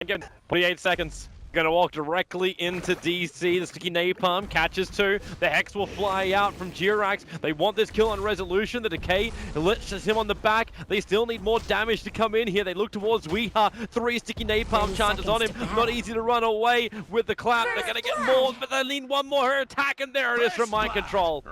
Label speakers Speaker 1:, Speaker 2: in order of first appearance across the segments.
Speaker 1: Again, 28 seconds. Gonna walk directly into DC. The sticky napalm catches two. The Hex will fly out from Jirax. They want this kill on resolution. The decay lifts him on the back. They still need more damage to come in here. They look towards Weeha. 3 sticky napalm charges on him. Not easy to run away with the clap. They're gonna get more, but they need one more attack, and there it is from Mind Control.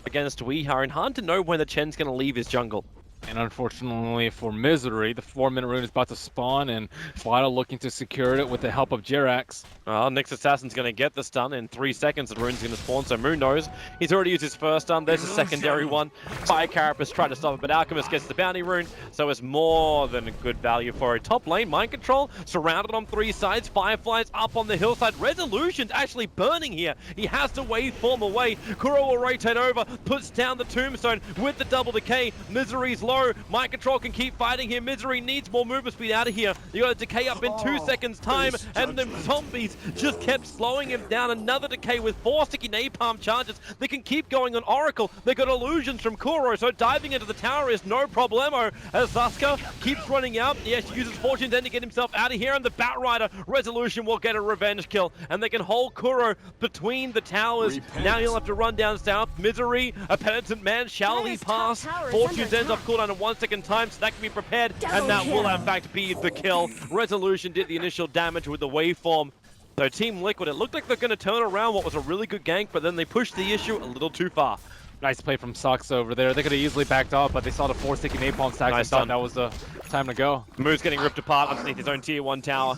Speaker 1: Against Weeha, and hard to know when the Chen's gonna leave his jungle.
Speaker 2: And unfortunately for Misery, the 4-minute rune is about to spawn, and Fido looking to secure it with the help of Jirax.
Speaker 1: Nyx Assassin's going to get the stun in 3 seconds. The rune's going to spawn, so Moon knows. He's already used his first stun. There's a secondary one. Fire Carapace tried to stop it, but Alchemist gets the bounty rune, so it's more than a good value for a top lane. Mind Control surrounded on 3 sides. Fireflies up on the hillside. Resolution's actually burning here. He has to waveform away. Kuro will rotate over, puts down the tombstone with the double decay. Misery's low. Mind Control can keep fighting here. Misery needs more movement speed out of here. You got a decay up in 2 seconds time, and the zombies just kept slowing him down. Another decay with 4 sticky napalm charges. They can keep going on Oracle. They got illusions from Kuro, so diving into the tower is no problemo as Zaska keeps running out. Yes, he uses Fortune's End to get himself out of here, and the Batrider Resolution will get a revenge kill, and they can hold Kuro between the towers. Now he'll have to run down south. Misery, a penitent man, shall he pass? Fortune's End's off cooldown in 1 second time, so that can be prepared, and that will in fact be the kill. Resolution did the initial damage with the waveform. So Team Liquid, it looked like they're going to turn around what was a really good gank, but then they pushed the issue a little too far.
Speaker 2: Nice play from Sox over there. They could have easily backed off, but they saw the 4 sticky napalm stack and thought that was the time to go.
Speaker 1: Move's getting ripped apart underneath his own tier 1 tower.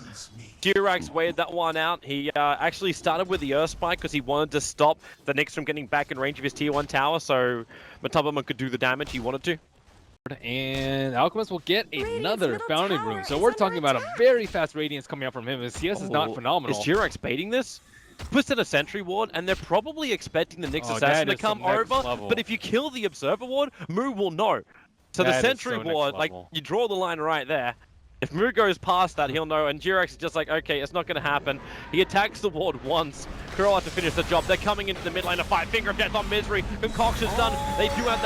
Speaker 1: Jirax waited that one out. He actually started with the Earth Spike because he wanted to stop the Nyx from getting back in range of his tier 1 tower, so Matubberman could do the damage he wanted to.
Speaker 2: And Alchemist will get another bounty rune. So we're talking about a very fast Radiance coming out from him. His CS is not phenomenal.
Speaker 1: Is Jirax baiting this? Puts in a sentry ward, and they're probably expecting the Nyx Assassin to come over. But if you kill the Observer ward, Moo will know. So the sentry ward, like, you draw the line right there. If Moo goes past that, he'll know, and Jirax is just like, okay, it's not going to happen. He attacks the ward once. Kuro has to finish the job. They're coming into the mid lane to fight. Finger of Death on Misery. Concoction's done. They do have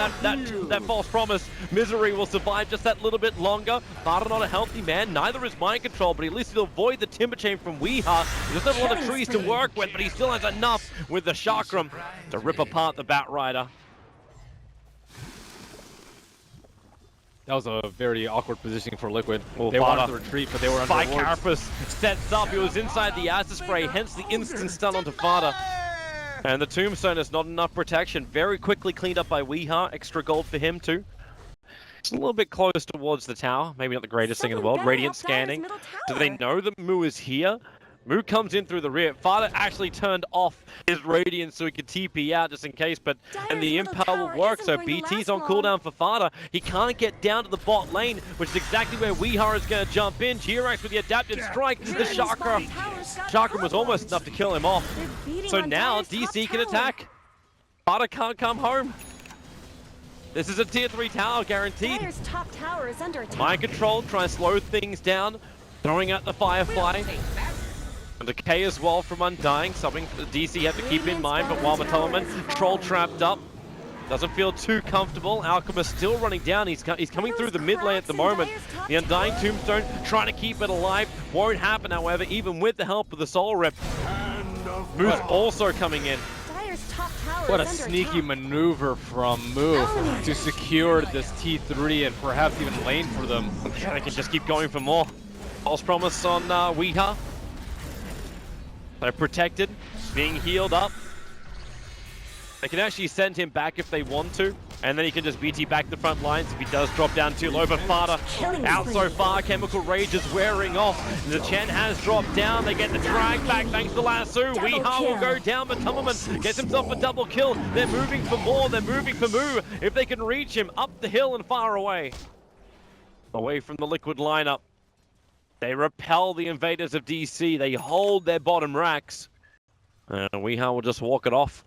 Speaker 1: that false promise. Misery will survive just that little bit longer. Farda not a healthy man. Neither is Mind Control, but at least he'll avoid the Timber Chain from Weeha. He doesn't have a lot of trees to work with, but he still has enough with the Chakram to rip apart the Batrider.
Speaker 2: That was a very awkward positioning for Liquid.
Speaker 1: Well,
Speaker 2: they wanted to retreat, but they were under
Speaker 1: Fire Carapace sets up. He was inside the Acid Spray, hence the instant stun onto Farda. And the Tombstone is not enough protection. Very quickly cleaned up by Weeha. Extra gold for him too. It's a little bit close towards the tower. Maybe not the greatest thing in the world. Radiance scanning. Do they know that Moo is here? Moo comes in through the rear. Farda actually turned off his Radiance so he could TP out just in case, and the Impel will work, so BT's on cooldown for Farda. He can't get down to the bot lane, which is exactly where Weeha is going to jump in. Jirax with the adapted strike. The Chakra was almost enough to kill him off. So now DC can attack. Farda can't come home. This is a tier 3 tower guaranteed. Mind Control, try and slow things down. Throwing out the Firefly. And decay as well from Undying, something the DC have to keep in mind, but while Matubberman, Troll trapped up, doesn't feel too comfortable. Alchemist still running down, he's coming through the mid lane at the moment. The Undying Tombstone trying to keep it alive, won't happen however, even with the help of the Soul Rip. Moo's also coming in.
Speaker 2: What a sneaky maneuver from Moo to secure this T3 and perhaps even lane for them.
Speaker 1: Yeah, they can just keep going for more. False promise on Weeha. They're protected, being healed up. They can actually send him back if they want to, and then he can just BT back the front lines if he does drop down too low. But Farda out so far, Chemical Rage is wearing off. The Chen has dropped down, they get the drag back thanks to Lasso. Weeha will go down, but Tummelman gets himself a double kill. They're moving for more, they're moving for Moo. If they can reach him, up the hill and far away. Away from the Liquid lineup. They repel the invaders of DC. They hold their bottom racks. And Weeha will just walk it off.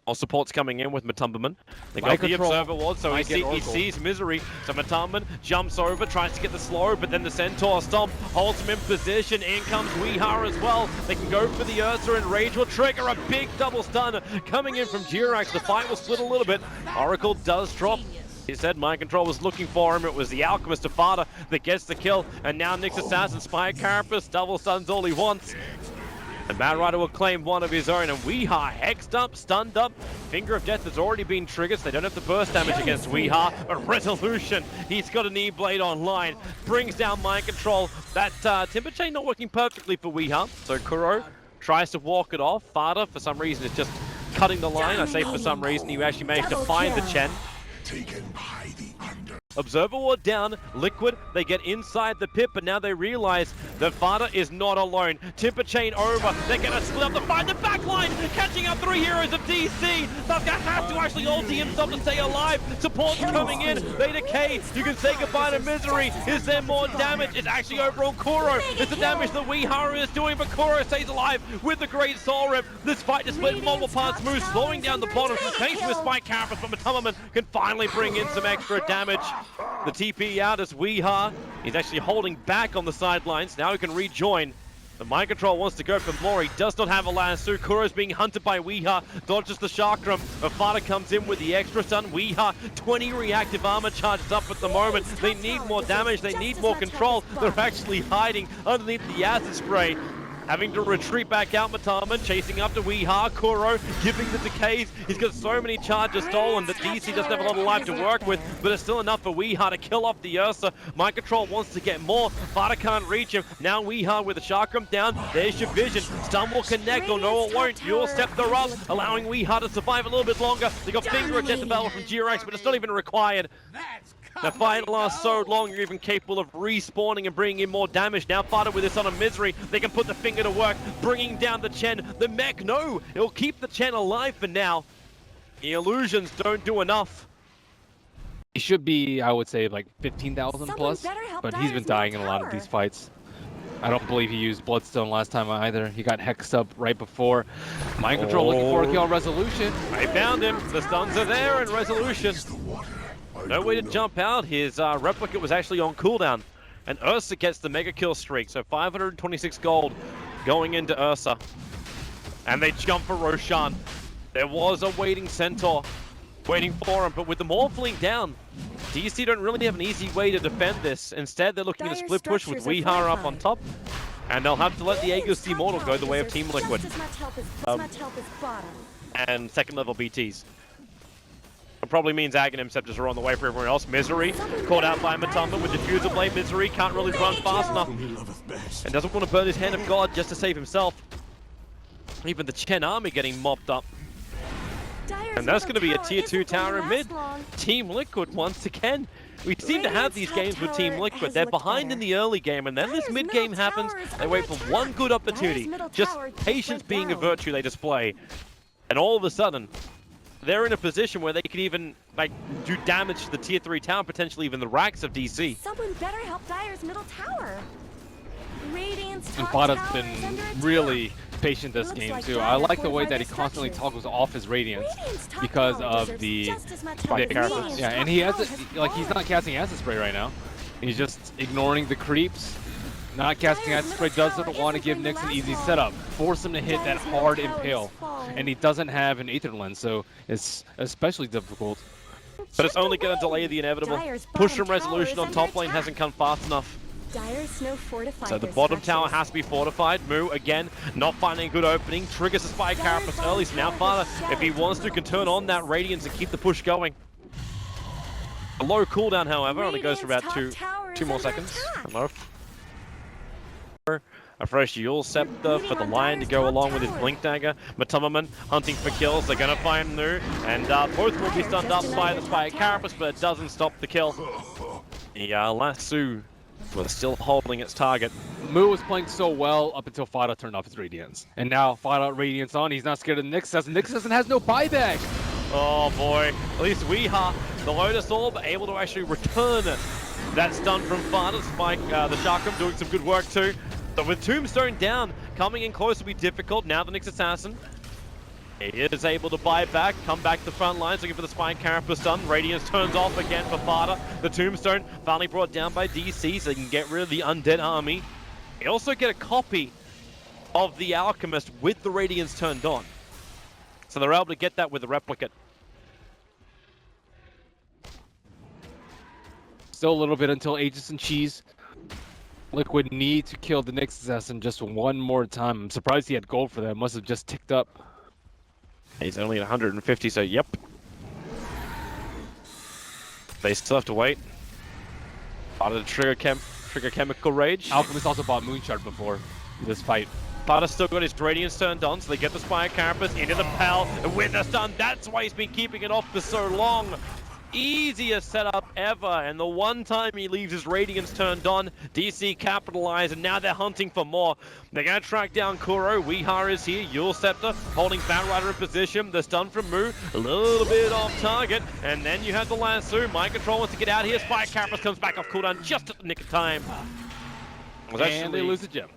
Speaker 1: All support's coming in with Matubberman. They got the Observer Ward, so he sees Misery. So Matubberman jumps over, tries to get the slow, but then the Centaur Stomp holds him in position. In comes Weeha as well. They can go for the Ursa, and Rage will trigger a big double stun coming in from Jirax. The fight will split a little bit. Oracle does drop. He said Mind Control was looking for him. It was the Alchemist of Fada that gets the kill. And now Nyx Assassin, Spy Carapace, double stuns all he wants. And Mad Rider will claim one of his own, and Weeha hexed up, stunned up. Finger of Death has already been triggered, so they don't have the burst damage against Weeha. But Resolution, he's got a knee blade online, brings down Mind Control. That Timber Chain not working perfectly for Weeha, so Kuro tries to walk it off. Fada, for some reason, is just cutting the line. I say for some reason, he actually managed to find the Chen.
Speaker 3: Taken by the under.
Speaker 1: Observer Ward down, Liquid, they get inside the pit, but now they realize that Fada is not alone. Timber Chain over, they're gonna split up the fight, the back line, catching up 3 heroes of DC. Sasuke has to actually ulti himself to stay alive. Support's coming in, they decay, you can say goodbye to Misery. Is there more damage? It's actually over on Kuro. It's the damage that Weeharu is doing, but Kuro stays alive with the great Soul Rip. This fight is split in multiple parts, Moose slowing down the bottom, thanks to his Spike Carapace, but Matamaman can finally bring in some extra damage. The TP out as Weeha. He's actually holding back on the sidelines. Now he can rejoin. The Mind Control wants to go for more. He does not have a lasso. Kuro's being hunted by Weeha. Dodges the Chakram. Fada comes in with the extra stun. Weeha, 20 reactive armor charges up at the moment. They need more damage. They need more control. They're actually hiding underneath the acid spray. Having to retreat back out, Matama, chasing up to Weeha. Kuro giving the decays. He's got so many charges stolen that DC doesn't have a lot of life to work with, but it's still enough for Weeha to kill off the Ursa. Mind Control wants to get more. Fada can't reach him. Now Weeha with the Chakram down. There's your vision. Stun will connect, or no it won't. You'll step the up, allowing Weeha to survive a little bit longer. They got Finger of Death available from G-Rex, but it's not even required. The fight lasts so long, you're even capable of respawning and bringing in more damage. Now Fada with this on a Misery, they can put the Finger to work, bringing down the Chen. The mech, no, it'll keep the Chen alive for now. The illusions don't do enough.
Speaker 2: He should be, I would say, like 15,000 plus, but he's been dying in a lot of these fights. I don't believe he used Bloodstone last time either. He got hexed up right before. Mind Control looking for a kill on Resolution.
Speaker 1: I found him. The stuns are there, and Resolution. No way to jump out. His replicate was actually on cooldown. And Ursa gets the mega kill streak. So 526 gold going into Ursa. And they jump for Roshan. There was a waiting Centaur waiting for him. But with the Morphling down, DC don't really have an easy way to defend this. Instead, they're looking at a split push with Weeha up on top. And they'll have to let the Aegis Immortal go the way of Team Liquid. And second level BTs. It probably means Aghanim Scepters are on the way for everyone else. Misery, caught out by Matamba with Diffuser Blade. Misery can't really run fast enough. And doesn't want to burn his Hand of God just to save himself. Even the Chen army getting mopped up. And that's going to be a tier 2 tower in mid. Team Liquid once again. We seem to have these games with Team Liquid. They're behind in the early game, and then this mid game happens. They wait for one good opportunity. Just patience being a virtue they display. And all of a sudden, they're in a position where they could even do damage to the tier 3 tower, potentially even the racks of DC.
Speaker 4: Someone better help Dire's middle tower. Radiance
Speaker 2: And Fada's been really patient this game too. I like the way that he constantly toggles off his Radiance because of the Carapace. Yeah, and he has he's not casting Acid Spray right now. He's just ignoring the creeps. Not casting Acid Spray, doesn't want to give Nyx an easy setup. Force him to hit that hard impale. And he doesn't have an Aether Lens, so it's especially difficult.
Speaker 1: But it's only going to delay the inevitable. Push from Resolution on top lane hasn't come fast enough. So the bottom tower has to be fortified. Mu, again, not finding a good opening. Triggers the Spy Carapace early, so now Fada, if he wants to, can turn on that Radiance and keep the push going. A low cooldown, however, only goes for about two more seconds. A fresh Yule Scepter for the Lion to go along with his Blink Dagger. Matamaman hunting for kills. They're going to find Nu, and both will be stunned up by the Spy Carapace, but it doesn't stop the kill. The lasso was still holding its target.
Speaker 2: Mu was playing so well up until Fada turned off his Radiance. And now Fada Radiance on, he's not scared of Nyx. Nyx has no buyback.
Speaker 1: Oh boy, at least Weeha, the Lotus Orb, able to actually return that stun from Fada. Spike, the Chakram doing some good work too. So with Tombstone down, coming in close will be difficult. Now the Nyx Assassin, he is able to buy back, come back to the front lines, looking for the Spine Carapace stun. Radiance turns off again for Fada. The Tombstone finally brought down by DC, so they can get rid of the undead army. They also get a copy of the Alchemist with the Radiance turned on. So they're able to get that with the replicate.
Speaker 2: still a little bit until Aegis and Cheese. Liquid need to kill the Nyx Assassin just one more time. I'm surprised he had gold for that. Must have just ticked up.
Speaker 1: He's only at 150, so yep. They still have to wait. Out of the trigger chemical rage.
Speaker 2: Alchemist also bought Moonshard before this fight.
Speaker 1: Bada's still got his Radiance turned on, so they get the Spire Carapace into the Pal with the stun. That's why he's been keeping it off for so long. Easiest setup ever, and the one time he leaves his Radiance turned on, DC capitalize, and now they're hunting for more. They're going to track down Kuro. Weeha is here. Yule Scepter holding Batrider in position. The stun from Mu, a little bit off target, and then you have the lasso. Mind Control wants to get out here. Spire Carapace comes back off cooldown just at the nick of time.
Speaker 2: And they lose the gem.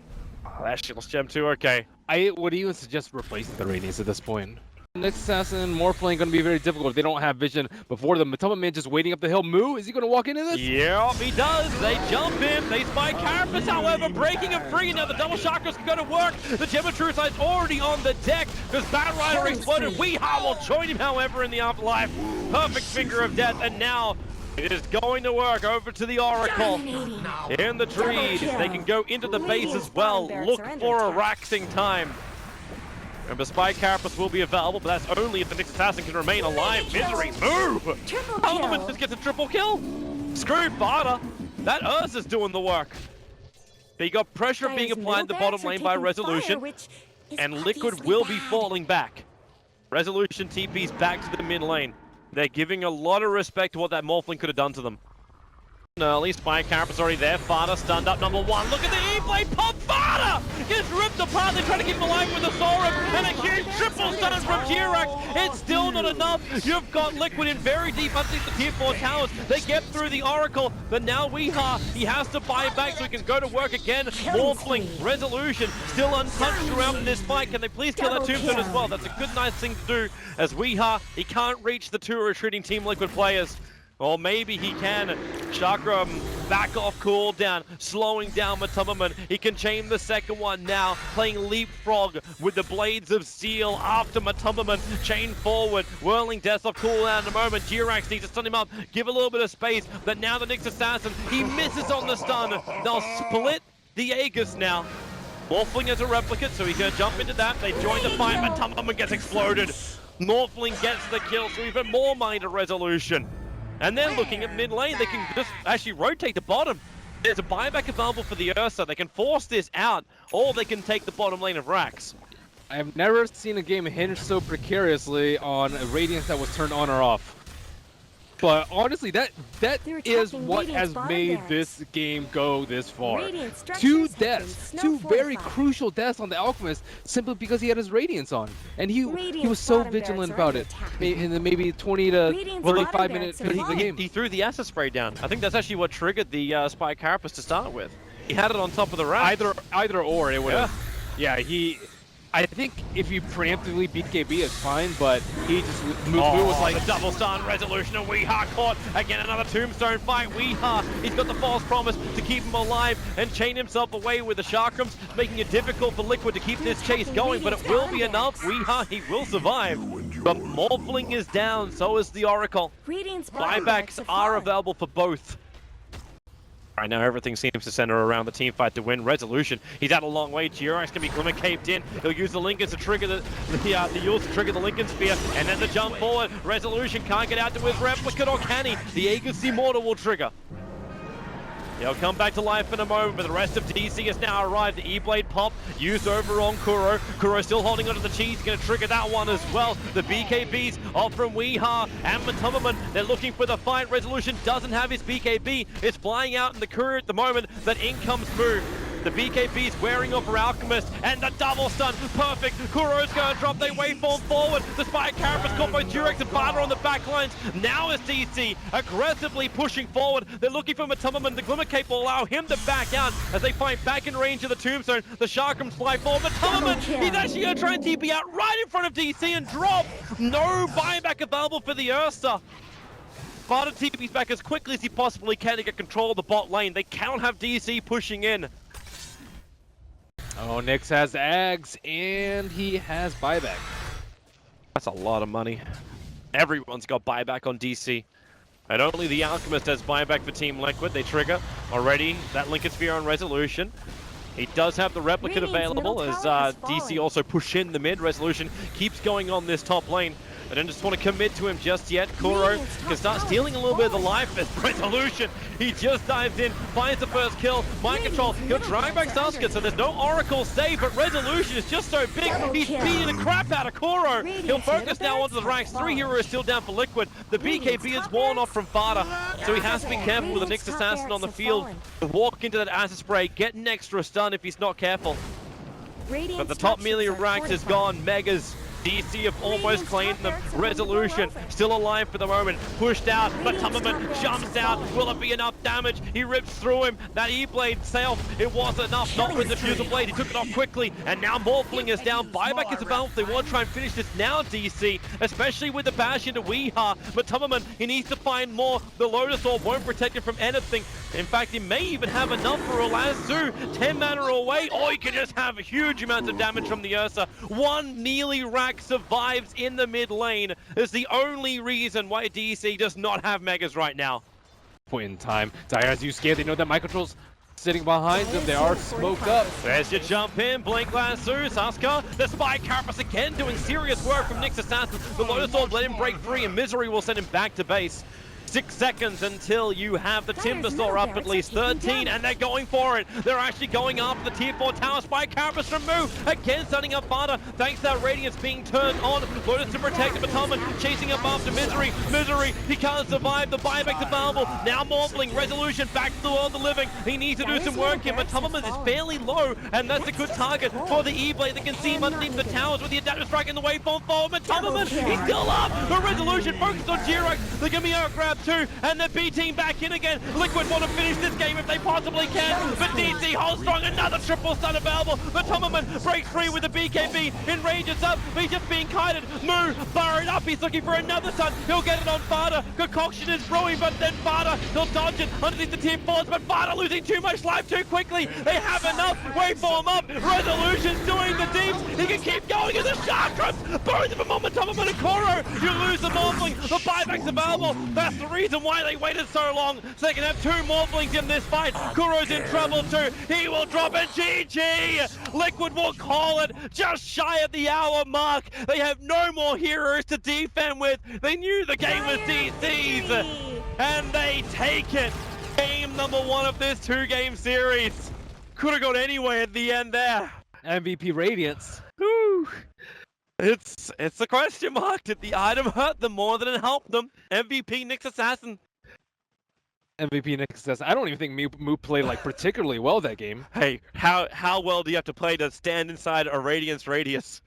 Speaker 1: Oh, that shit lost gem too, okay.
Speaker 2: I would even suggest replacing the Radiance at this point. Next Assassin, Morphling going to be very difficult if they don't have vision before them. Matoma Man just waiting up the hill. Mu, is he going to walk into this?
Speaker 1: Yeah, he does. They jump in. They spy Carapace, however, breaking him free. Now the double chakras can go to work. The Gem of Truth is already on the deck because Batrider exploded. Weeha will join him, however, in the afterlife. Perfect finger of death, and now it is going to work over to the Oracle. In the trees, they can go into the base as well. Look for a Raxing time. Remember, Spy Carapace will be available, but that's only if the Nyx Assassin can remain alive. Misery, move! Element just gets a triple kill. Screw Bada. That Ursa's doing the work. But you got pressure being applied in the bottom lane by Resolution, and Liquid will be falling back. Resolution TP's back to the mid lane. They're giving a lot of respect to what that Morphling could have done to them. Early, Spy Carapace already there. Fada stunned up number one. Look at the E-Blade pop. Fada gets ripped apart. They're trying to keep him alive with the Sora, and a huge triple stun from Jirax. It's still not enough. You've got Liquid in very deep underneath the tier 4 towers. They get through the Oracle, but now Weeha, he has to buy back so he can go to work again. Morphling, Resolution, still untouched throughout in this fight. Can they please kill that Tombstone as well? That's a good, nice thing to do, as Weeha, he can't reach the two retreating Team Liquid players. Or maybe he can. Chakra back off cooldown, slowing down Matoma. He can chain the second one now, playing leapfrog with the Blades of Steel after Matoma. Chain forward, whirling death off cooldown in a moment. Jirax needs to stun him up, give a little bit of space, but now the Nyx Assassin, he misses on the stun. They'll split the Aegis now. Morphling as a replicate, so he can jump into that. They join the fight, Matoma gets exploded. Morphling gets the kill, so even more mind of Resolution. And then looking at mid lane, they can just actually rotate the bottom. There's a buyback available for the Ursa. They can force this out, or they can take the bottom lane of Rax.
Speaker 2: I've never seen a game hinge so precariously on a Radiance that was turned on or off. But honestly, that is what has made this game go this far. Two deaths, two very crucial deaths on the Alchemist, simply because he had his Radiance on. And he was so vigilant about it. In the maybe 20 to 35 minutes into the game.
Speaker 1: He threw the acid spray down. I think that's actually what triggered the Spy Carapace to start with. He had it on top of the rack.
Speaker 2: Either or, it would have. Yeah, I think if you preemptively beat KB, it's fine, but he just was like
Speaker 1: the double stun Resolution, and Weeha caught again. Another Tombstone fight. Weeha, he's got the false promise to keep him alive and chain himself away with the chakrams, making it difficult for Liquid to keep this chase going, but it will be enough. Weeha, he will survive. But Morphling is down, so is the Oracle. Buybacks are available for both. Right now, everything seems to center around the team fight to win. Resolution, he's out a long way. Jirax can be glimmer caped in. He'll use the Lincolns to trigger the Yules to trigger the Lincoln Spear, and then the jump forward. Resolution can't get out to his replicate, or can he? The Aegis Immortal will trigger. He'll come back to life in a moment, but the rest of DC has now arrived. The E-Blade pop used over on Kuro. Kuro still holding onto the cheese, going to trigger that one as well. The BKBs off from Weeha and Matoma. They're looking for the fight. Resolution doesn't have his BKB. It's flying out in the Kuro at the moment, but in comes Mu. The BKB's wearing off for Alchemist, and the double stun, perfect. Kuro's gonna drop, they waveform forward. The Spy Carapace caught by Jirax and Bada on the back lines. Now is DC aggressively pushing forward. They're looking for Matoma. The Glimmer Cape will allow him to back out as they fight back in range of the Tombstone. The Sharkrams fly forward. Matoma, he's actually gonna try and TP out right in front of DC and drop. No buyback available for the Ursa. Bada TP's back as quickly as he possibly can to get control of the bot lane. They cannot have DC pushing in.
Speaker 2: Oh, Nyx has Ags, and he has buyback.
Speaker 1: That's a lot of money. Everyone's got buyback on DC. And only the Alchemist has buyback for Team Liquid. They trigger already that Lincoln Sphere on Resolution. He does have the replicate
Speaker 4: Radiant's
Speaker 1: available
Speaker 4: middle
Speaker 1: as
Speaker 4: tower has
Speaker 1: DC
Speaker 4: fallen.
Speaker 1: also push in the mid. Resolution keeps going on this top lane. I don't just want to commit to him just yet. Kuro
Speaker 4: Radiant's top
Speaker 1: can start
Speaker 4: tower
Speaker 1: stealing a
Speaker 4: has
Speaker 1: little bit of the
Speaker 4: fallen.
Speaker 1: life as Resolution. He just dives in, finds the first kill. Mind control, he'll
Speaker 4: Radiant's
Speaker 1: drag back
Speaker 4: middle
Speaker 1: Sasuke, so there's no Oracle save, but Resolution is just so big.
Speaker 4: Double
Speaker 1: He's
Speaker 4: kill.
Speaker 1: beating the crap out of Kuro. He'll
Speaker 4: Radiant's
Speaker 1: focus
Speaker 4: middle
Speaker 1: now onto the
Speaker 4: barracks
Speaker 1: ranks.
Speaker 4: have
Speaker 1: 3
Speaker 4: fallen.
Speaker 1: heroes still down for Liquid. The
Speaker 4: Radiant's
Speaker 1: BKB is
Speaker 4: top
Speaker 1: worn off
Speaker 4: barracks
Speaker 1: from Fada, so he has to be careful with the
Speaker 4: Radiant's
Speaker 1: Nyx
Speaker 4: top
Speaker 1: Assassin on the
Speaker 4: barracks have
Speaker 1: field.
Speaker 4: fallen.
Speaker 1: Walk into that acid spray, get an extra stun if he's not careful.
Speaker 4: Radiant's
Speaker 1: But the top melee
Speaker 4: structures are
Speaker 1: ranks is
Speaker 4: fortified.
Speaker 1: gone. Megas. DC have almost
Speaker 4: Radiant's
Speaker 1: claimed
Speaker 4: top
Speaker 1: them.
Speaker 4: barracks are
Speaker 1: Resolution
Speaker 4: over.
Speaker 1: still alive for the moment. Pushed out, but
Speaker 4: Radiant's top
Speaker 1: Tummerman
Speaker 4: barracks
Speaker 1: jumps
Speaker 4: are
Speaker 1: out.
Speaker 4: fallen.
Speaker 1: Will it be enough damage? He rips through him. That E-Blade self, it wasn't enough. Not with the Fuser Blade. He took it off quickly. And now Morphling is down. Buyback is available. They want to try and finish this now, DC. Especially with the bash into Weeha. But Tummerman, he needs to find more. The Lotus Orb won't protect him from anything. In fact, he may even have enough for Olazu. 10 mana away. Or he can just have huge amounts of damage from the Ursa. One melee rack survives in the mid lane is the only reason why DC does not have Megas right now.
Speaker 2: Point in time. Dire you scared. They know that Microtrol's sitting behind them. They are smoked up.
Speaker 1: There's your jump in, Blink Lasso, Sasuke, the Spy Carapace again doing serious work from Nyx Assassin. The Lotus Orb let him break free and Misery will send him back to base. 6 seconds until you have the Timbersaw up at least 13, and they're going for it. They're actually going after the tier 4 tower. Spy Carapace from Moo, again setting up Fada, thanks to that Radiance being turned on. Lotus to protect the Batalman, chasing up after Misery. Misery, he can't survive, the buyback's available. Now Morphling, Resolution back to the world of the living. He needs to do some work here, but Batalman is fairly low, and that's a good target for the E-Blade. They can see him underneath the towers with the adaptive strike in the waveform forward. But Batalman, he's still up, but Resolution focused on Jirak. They're gonna be out-grabbed too, and the B team back in again. Liquid want to finish this game if they possibly can, but DC holds strong, another triple stun available. But Tummerman breaks free with the BKB, enrages up, he's just being kited. Moo burrowed up, he's looking for another stun. He'll get it on Fada. Concoction is brewing, but then Fada, he'll dodge it underneath the tier 4s, but Fada losing too much life too quickly. They have enough. Waveform up. Resolution's doing the deeps. He can keep going as the shark drops. Both of them on the Tummerman and Koro. You lose the Morphling. The buyback's available. That's the reason why they waited so long, so they can have 2 Morphlings in this fight. Kuro's in trouble too. He will drop it. GG! Liquid will call it just shy of the hour mark. They have no more heroes to defend with. They knew the game was DC's, and they take it. Game number 1 of this 2-game series. Could have gone anywhere at the end there.
Speaker 2: MVP Radiance.
Speaker 1: Whew. It's a question mark. Did the item hurt them more than it helped them? MVP Nyx Assassin.
Speaker 2: MVP Nyx Assassin. I don't even think Moo played like particularly well that game.
Speaker 1: Hey, how well do you have to play to stand inside a Radiance radius?